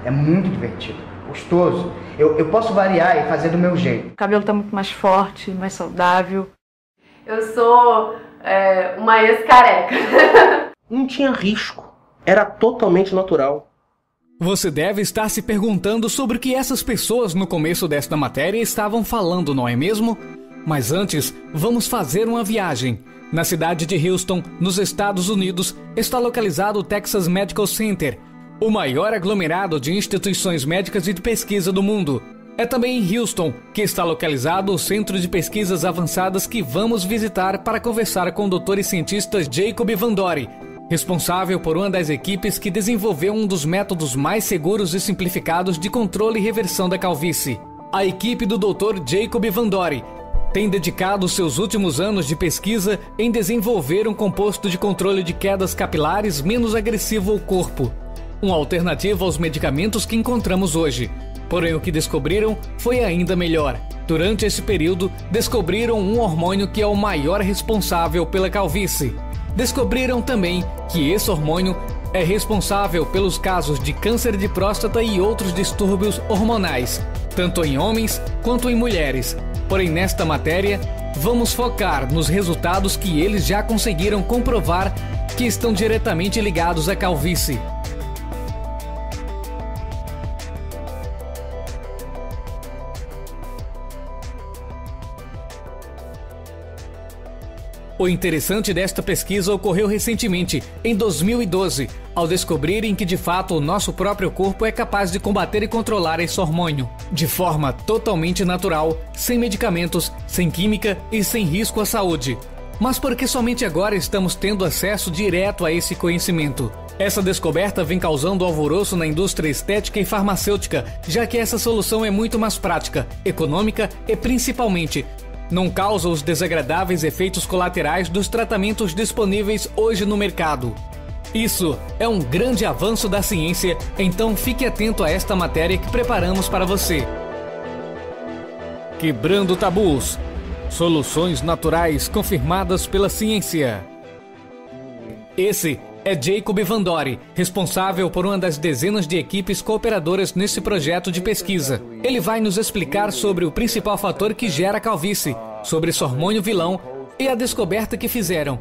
É muito divertido, gostoso. Eu posso variar e fazer do meu jeito. O cabelo tá muito mais forte, mais saudável. Eu sou uma ex-careca. Não tinha risco. Era totalmente natural. Você deve estar se perguntando sobre o que essas pessoas no começo desta matéria estavam falando, não é mesmo? Mas antes, vamos fazer uma viagem. Na cidade de Houston, nos Estados Unidos, está localizado o Texas Medical Center, o maior aglomerado de instituições médicas e de pesquisa do mundo. É também em Houston que está localizado o Centro de Pesquisas Avançadas que vamos visitar para conversar com o doutor e cientista Jacob Van Dory, responsável por uma das equipes que desenvolveu um dos métodos mais seguros e simplificados de controle e reversão da calvície. A equipe do Dr. Jacob Van Dory tem dedicado seus últimos anos de pesquisa em desenvolver um composto de controle de quedas capilares menos agressivo ao corpo, uma alternativa aos medicamentos que encontramos hoje. Porém, o que descobriram foi ainda melhor. Durante esse período, descobriram um hormônio que é o maior responsável pela calvície. Descobriram também que esse hormônio é responsável pelos casos de câncer de próstata e outros distúrbios hormonais, tanto em homens quanto em mulheres. Porém, nesta matéria, vamos focar nos resultados que eles já conseguiram comprovar que estão diretamente ligados à calvície. O interessante desta pesquisa ocorreu recentemente, em 2012, ao descobrirem que de fato o nosso próprio corpo é capaz de combater e controlar esse hormônio, de forma totalmente natural, sem medicamentos, sem química e sem risco à saúde. Mas por que somente agora estamos tendo acesso direto a esse conhecimento? Essa descoberta vem causando alvoroço na indústria estética e farmacêutica, já que essa solução é muito mais prática, econômica e principalmente não causa os desagradáveis efeitos colaterais dos tratamentos disponíveis hoje no mercado. Isso é um grande avanço da ciência, então fique atento a esta matéria que preparamos para você. Quebrando tabus. Soluções naturais confirmadas pela ciência. Esse é Jacob Van Dory, responsável por uma das dezenas de equipes cooperadoras nesse projeto de pesquisa. Ele vai nos explicar sobre o principal fator que gera a calvície, sobre esse hormônio vilão e a descoberta que fizeram.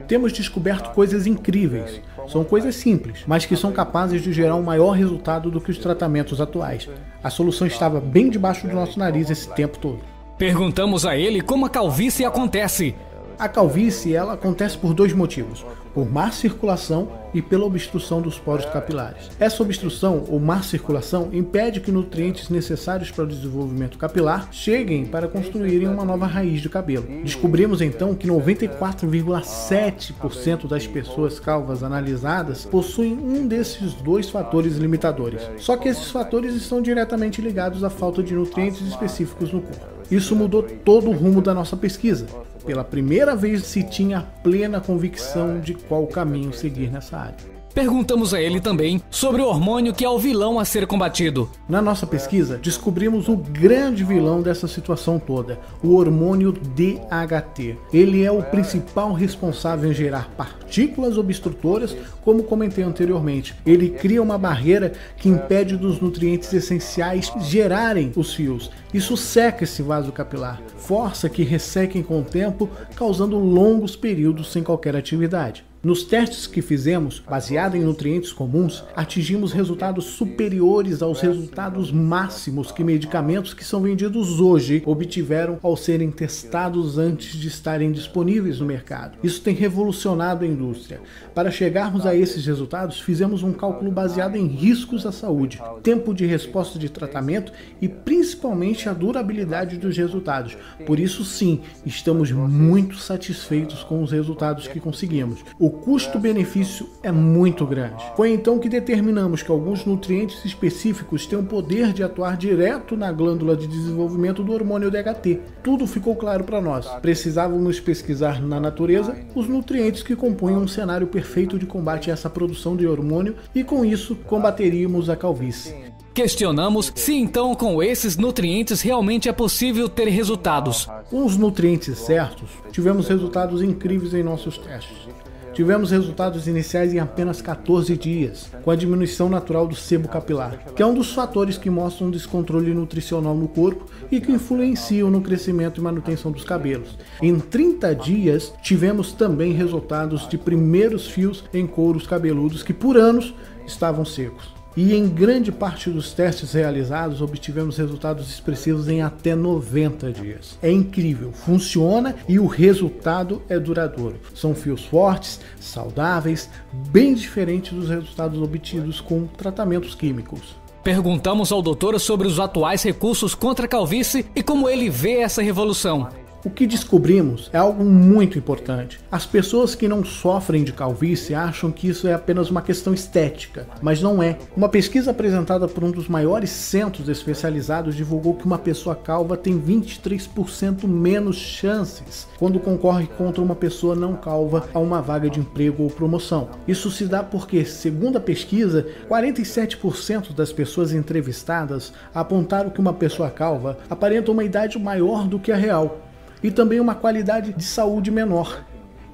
Temos descoberto coisas incríveis. São coisas simples, mas que são capazes de gerar um maior resultado do que os tratamentos atuais. A solução estava bem debaixo do nosso nariz esse tempo todo. Perguntamos a ele como a calvície acontece. A calvície, ela acontece por dois motivos: por má circulação e pela obstrução dos poros capilares. Essa obstrução ou má circulação impede que nutrientes necessários para o desenvolvimento capilar cheguem para construírem uma nova raiz de cabelo. Descobrimos então que 94,7% das pessoas calvas analisadas possuem um desses dois fatores limitadores. Só que esses fatores estão diretamente ligados à falta de nutrientes específicos no corpo. Isso mudou todo o rumo da nossa pesquisa. Pela primeira vez se tinha plena convicção de qual caminho seguir nessa área. Perguntamos a ele também sobre o hormônio que é o vilão a ser combatido. Na nossa pesquisa, descobrimos o grande vilão dessa situação toda, o hormônio DHT. Ele é o principal responsável em gerar partículas obstrutoras, como comentei anteriormente. Ele cria uma barreira que impede dos nutrientes essenciais gerarem os fios. Isso seca esse vaso capilar, força que ressequem com o tempo, causando longos períodos sem qualquer atividade. Nos testes que fizemos, baseado em nutrientes comuns, atingimos resultados superiores aos resultados máximos que medicamentos que são vendidos hoje obtiveram ao serem testados antes de estarem disponíveis no mercado. Isso tem revolucionado a indústria. Para chegarmos a esses resultados, fizemos um cálculo baseado em riscos à saúde, tempo de resposta de tratamento e principalmente a durabilidade dos resultados. Por isso, sim, estamos muito satisfeitos com os resultados que conseguimos. O custo-benefício é muito grande. Foi então que determinamos que alguns nutrientes específicos têm o poder de atuar direto na glândula de desenvolvimento do hormônio DHT. Tudo ficou claro para nós. Precisávamos pesquisar na natureza os nutrientes que compõem um cenário perfeito de combate a essa produção de hormônio e com isso combateríamos a calvície. Questionamos se então com esses nutrientes realmente é possível ter resultados. Com os nutrientes certos, tivemos resultados incríveis em nossos testes. Tivemos resultados iniciais em apenas 14 dias, com a diminuição natural do sebo capilar, que é um dos fatores que mostram um descontrole nutricional no corpo e que influenciam no crescimento e manutenção dos cabelos. Em 30 dias, tivemos também resultados de primeiros fios em couros cabeludos que por anos estavam secos. E em grande parte dos testes realizados, obtivemos resultados expressivos em até 90 dias. É incrível, funciona e o resultado é duradouro. São fios fortes, saudáveis, bem diferentes dos resultados obtidos com tratamentos químicos. Perguntamos ao doutor sobre os atuais recursos contra a calvície e como ele vê essa revolução. O que descobrimos é algo muito importante. As pessoas que não sofrem de calvície acham que isso é apenas uma questão estética, mas não é. Uma pesquisa apresentada por um dos maiores centros especializados divulgou que uma pessoa calva tem 23% menos chances quando concorre contra uma pessoa não calva a uma vaga de emprego ou promoção. Isso se dá porque, segundo a pesquisa, 47% das pessoas entrevistadas apontaram que uma pessoa calva aparenta uma idade maior do que a real e também uma qualidade de saúde menor.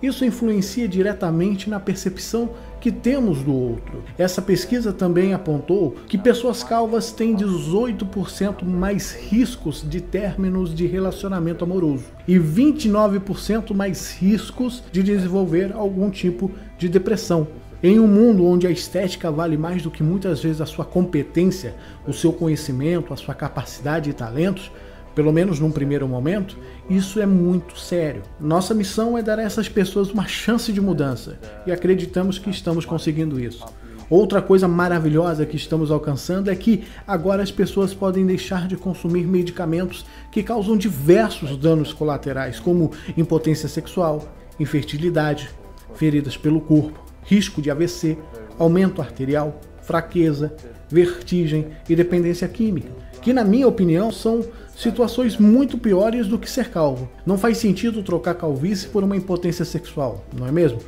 Isso influencia diretamente na percepção que temos do outro. Essa pesquisa também apontou que pessoas calvas têm 18% mais riscos de términos de relacionamento amoroso e 29% mais riscos de desenvolver algum tipo de depressão. Em um mundo onde a estética vale mais do que muitas vezes a sua competência, o seu conhecimento, a sua capacidade e talentos, pelo menos num primeiro momento, isso é muito sério. Nossa missão é dar a essas pessoas uma chance de mudança e acreditamos que estamos conseguindo isso. Outra coisa maravilhosa que estamos alcançando é que agora as pessoas podem deixar de consumir medicamentos que causam diversos danos colaterais, como impotência sexual, infertilidade, feridas pelo corpo, risco de AVC, aumento arterial, fraqueza, vertigem e dependência química, que na minha opinião são situações muito piores do que ser calvo. Não faz sentido trocar calvície por uma impotência sexual, não é mesmo?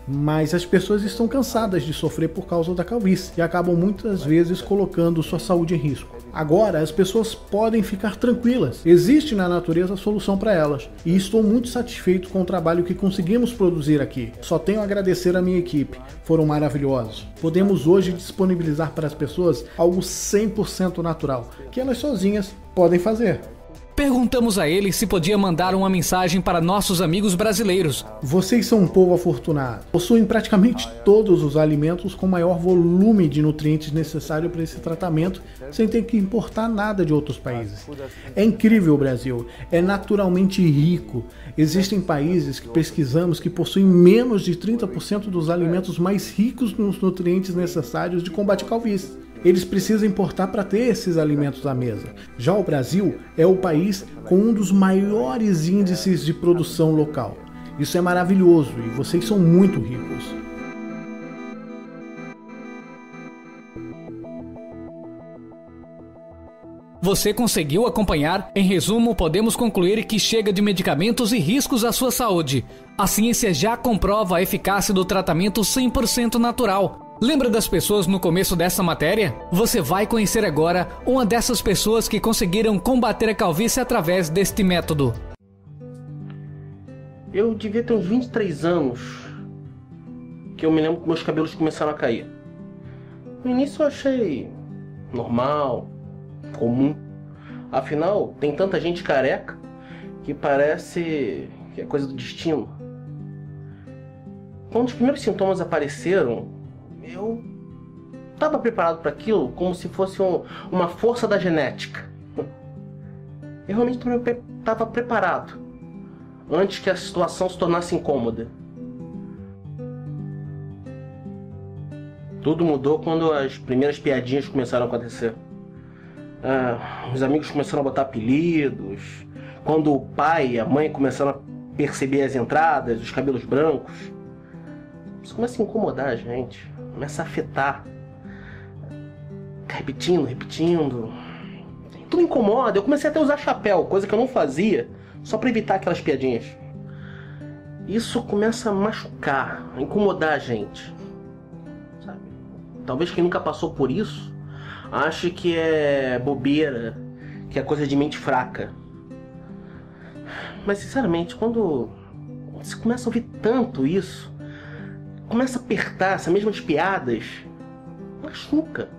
Mas as pessoas estão cansadas de sofrer por causa da calvície e acabam muitas vezes colocando sua saúde em risco. Agora as pessoas podem ficar tranquilas, existe na natureza a solução para elas e estou muito satisfeito com o trabalho que conseguimos produzir aqui. Só tenho a agradecer a minha equipe, foram maravilhosos. Podemos hoje disponibilizar para as pessoas algo 100% natural, que elas sozinhas podem fazer. Perguntamos a ele se podia mandar uma mensagem para nossos amigos brasileiros. Vocês são um povo afortunado. Possuem praticamente todos os alimentos com maior volume de nutrientes necessário para esse tratamento, sem ter que importar nada de outros países. É incrível o Brasil, é naturalmente rico. Existem países que pesquisamos que possuem menos de 30% dos alimentos mais ricos nos nutrientes necessários de combate à calvície. Eles precisam importar para ter esses alimentos à mesa. Já o Brasil é o país com um dos maiores índices de produção local. Isso é maravilhoso e vocês são muito ricos. Você conseguiu acompanhar? Em resumo, podemos concluir que chega de medicamentos e riscos à sua saúde. A ciência já comprova a eficácia do tratamento 100% natural. Lembra das pessoas no começo dessa matéria? Você vai conhecer agora uma dessas pessoas que conseguiram combater a calvície através deste método. Eu devia ter uns 23 anos que eu me lembro que meus cabelos começaram a cair. No início eu achei normal, comum. Afinal, tem tanta gente careca que parece que é coisa do destino. Quando os primeiros sintomas apareceram, eu estava preparado para aquilo como se fosse uma força da genética. Eu realmente estava preparado antes que a situação se tornasse incômoda. Tudo mudou quando as primeiras piadinhas começaram a acontecer. Os amigos começaram a botar apelidos, quando o pai e a mãe começaram a perceber as entradas, os cabelos brancos. Isso começa a incomodar a gente, começa a afetar. Repetindo. Tudo incomoda. Eu comecei até a usar chapéu, coisa que eu não fazia, só para evitar aquelas piadinhas. Isso começa a machucar, a incomodar a gente. Sabe? Talvez quem nunca passou por isso ache que é bobeira, que é coisa de mente fraca. Mas sinceramente, quando você começa a ouvir tanto isso, começa a apertar essas mesmas piadas, machuca.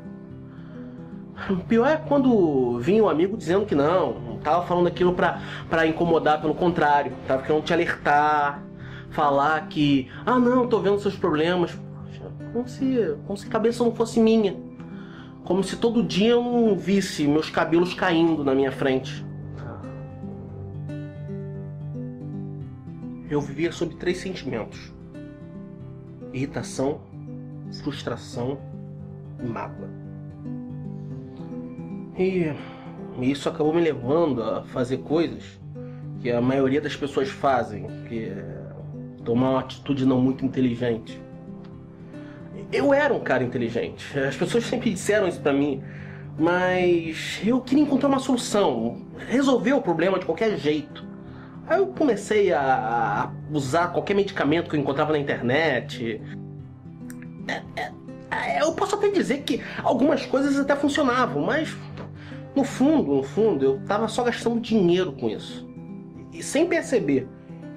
O pior é quando vinha um amigo dizendo que não tava falando aquilo pra incomodar, pelo contrário, tava querendo te alertar, falar que, não, tô vendo seus problemas. Como se a cabeça não fosse minha. Como se todo dia eu não visse meus cabelos caindo na minha frente. Eu vivia sob 3 sentimentos: irritação, frustração e mágoa. E isso acabou me levando a fazer coisas que a maioria das pessoas fazem, que é tomar uma atitude não muito inteligente. Eu era um cara inteligente, as pessoas sempre disseram isso pra mim, mas eu queria encontrar uma solução, resolver o problema de qualquer jeito. Aí eu comecei a usar qualquer medicamento que eu encontrava na internet. Eu posso até dizer que algumas coisas até funcionavam, mas no fundo, eu tava só gastando dinheiro com isso. E sem perceber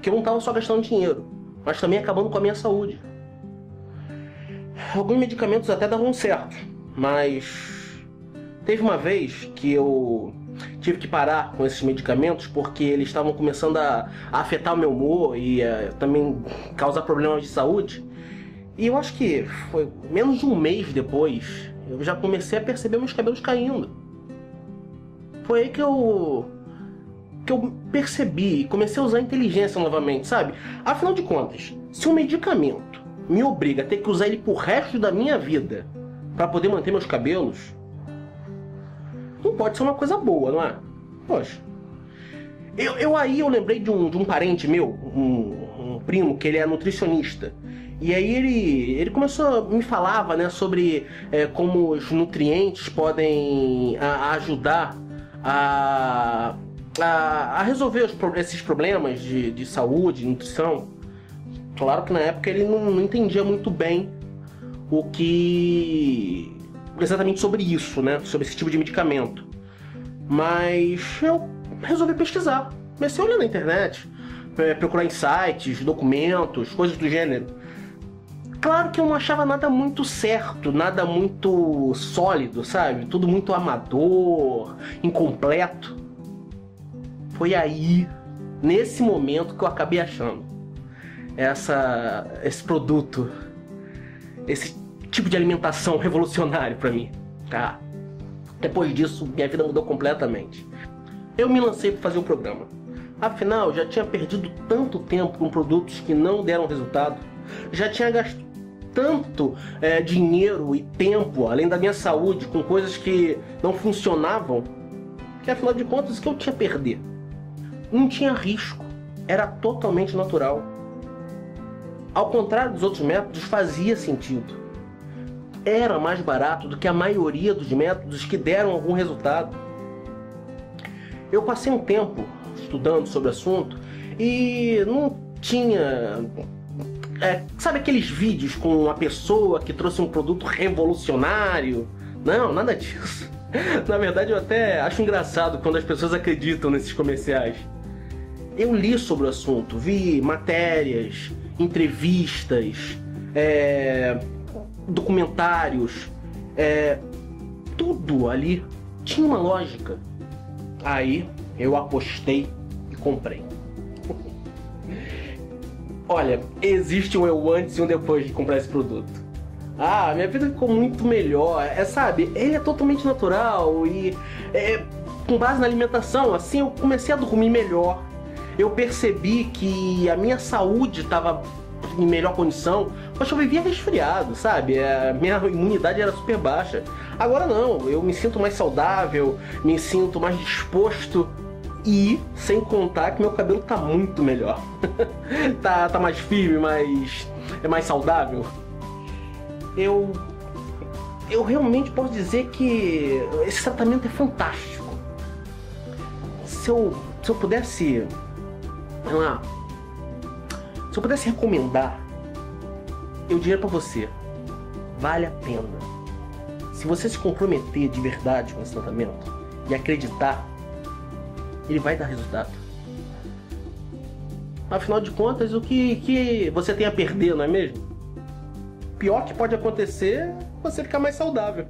que eu não tava só gastando dinheiro, mas também acabando com a minha saúde. Alguns medicamentos até davam certo, mas teve uma vez que eu tive que parar com esses medicamentos porque eles estavam começando a afetar o meu humor e também causar problemas de saúde. E eu acho que foi menos de um mês depois, eu já comecei a perceber meus cabelos caindo. Foi aí que eu percebi e comecei a usar a inteligência novamente, sabe? Afinal de contas, se um medicamento me obriga a ter que usar ele pro resto da minha vida para poder manter meus cabelos, não pode ser uma coisa boa, não é? Poxa. Eu lembrei de um parente meu, um primo, que ele é nutricionista. E aí ele começou, me falava, né, sobre como os nutrientes podem ajudar a resolver esses problemas de saúde, de nutrição. Claro que na época ele não entendia muito bem exatamente sobre isso, né? Sobre esse tipo de medicamento. Mas eu resolvi pesquisar. Comecei a olhar na internet, procurar em sites, documentos, coisas do gênero. Claro que eu não achava nada muito certo, nada muito sólido, sabe? Tudo muito amador, incompleto. Foi aí, nesse momento, que eu acabei achando esse produto, esse tipo de alimentação revolucionário pra mim. Depois disso, minha vida mudou completamente. Eu me lancei para fazer um programa. Afinal, já tinha perdido tanto tempo com produtos que não deram resultado. Já tinha gasto tanto dinheiro e tempo, além da minha saúde, com coisas que não funcionavam, que afinal de contas, o que eu tinha a perder? Não tinha risco. Era totalmente natural. Ao contrário dos outros métodos, fazia sentido. Era mais barato do que a maioria dos métodos que deram algum resultado. Eu passei um tempo estudando sobre o assunto e não tinha... sabe aqueles vídeos com uma pessoa que trouxe um produto revolucionário? Não, nada disso. Na verdade, eu até acho engraçado quando as pessoas acreditam nesses comerciais. Eu li sobre o assunto, vi matérias, entrevistas, documentários, tudo ali tinha uma lógica. Aí eu apostei e comprei. Olha, existe um eu antes e um depois de comprar esse produto. Minha vida ficou muito melhor, sabe? Ele é totalmente natural e com base na alimentação, assim, eu comecei a dormir melhor. Eu percebi que a minha saúde estava em melhor condição, mas eu vivia resfriado, sabe? A minha imunidade era super baixa. Agora não, eu me sinto mais saudável, me sinto mais disposto e, sem contar que meu cabelo tá muito melhor. tá mais firme, mais saudável. Eu realmente posso dizer que esse tratamento é fantástico. Se eu pudesse... Se eu pudesse recomendar, eu diria pra você, vale a pena. Se você se comprometer de verdade com esse tratamento e acreditar, ele vai dar resultado. Afinal de contas, o que você tem a perder, não é mesmo? pior que pode acontecer é você ficar mais saudável.